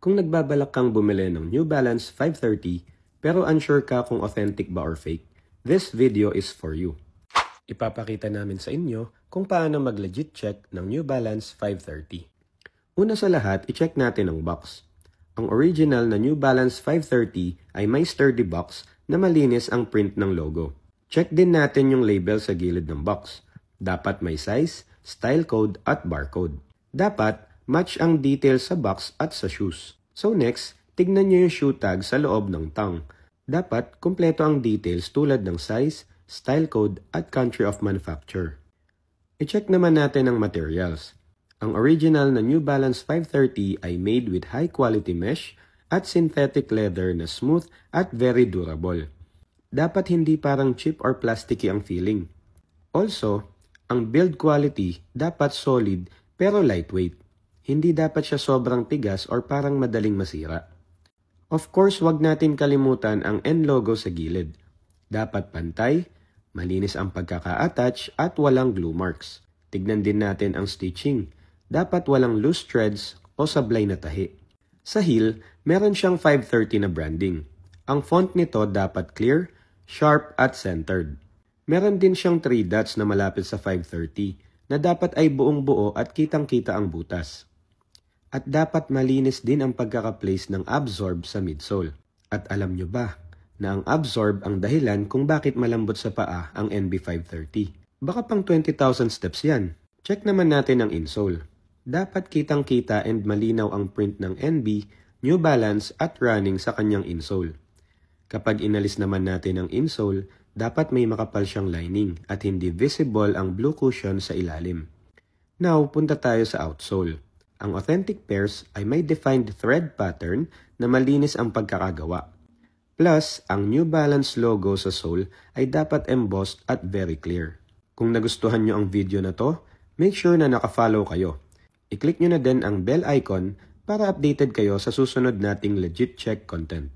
Kung nagbabalak kang bumili ng New Balance 530 pero unsure ka kung authentic ba or fake, this video is for you. Ipapakita namin sa inyo kung paano mag-legit check ng New Balance 530. Una sa lahat, i-check natin ang box. Ang original na New Balance 530 ay may sturdy box na malinis ang print ng logo. Check din natin yung label sa gilid ng box. Dapat may size, style code at barcode. Dapat match ang details sa box at sa shoes. So next, tignan nyo yung shoe tag sa loob ng tongue. Dapat kumpleto ang details tulad ng size, style code at country of manufacture. I-check naman natin ang materials. Ang original na New Balance 530 ay made with high quality mesh at synthetic leather na smooth at very durable. Dapat hindi parang cheap or plasticky ang feeling. Also, ang build quality dapat solid pero lightweight. Hindi dapat siya sobrang tigas or parang madaling masira. Of course, wag natin kalimutan ang end logo sa gilid. Dapat pantay, malinis ang pagkaka-attach at walang glue marks. Tignan din natin ang stitching. Dapat walang loose threads o sablay na tahi. Sa heel, meron siyang 530 na branding. Ang font nito dapat clear, sharp at centered. Meron din siyang 3 dots na malapit sa 530 na dapat ay buong buo at kitang-kita ang butas. At dapat malinis din ang pagkaka-place ng absorb sa midsole. At alam nyo ba na ang absorb ang dahilan kung bakit malambot sa paa ang NB530? Baka pang 20,000 steps yan. Check naman natin ang insole. Dapat kitang-kita and malinaw ang print ng NB, New Balance at running sa kanyang insole. Kapag inalis naman natin ang insole, dapat may makapal siyang lining at hindi visible ang blue cushion sa ilalim. Now, punta tayo sa outsole. Ang authentic pairs ay may defined thread pattern na malinis ang pagkakagawa. Plus, ang New Balance logo sa sole ay dapat embossed at very clear. Kung nagustuhan nyo ang video na to, make sure na nakafollow kayo. I-click nyo na din ang bell icon para updated kayo sa susunod nating legit check content.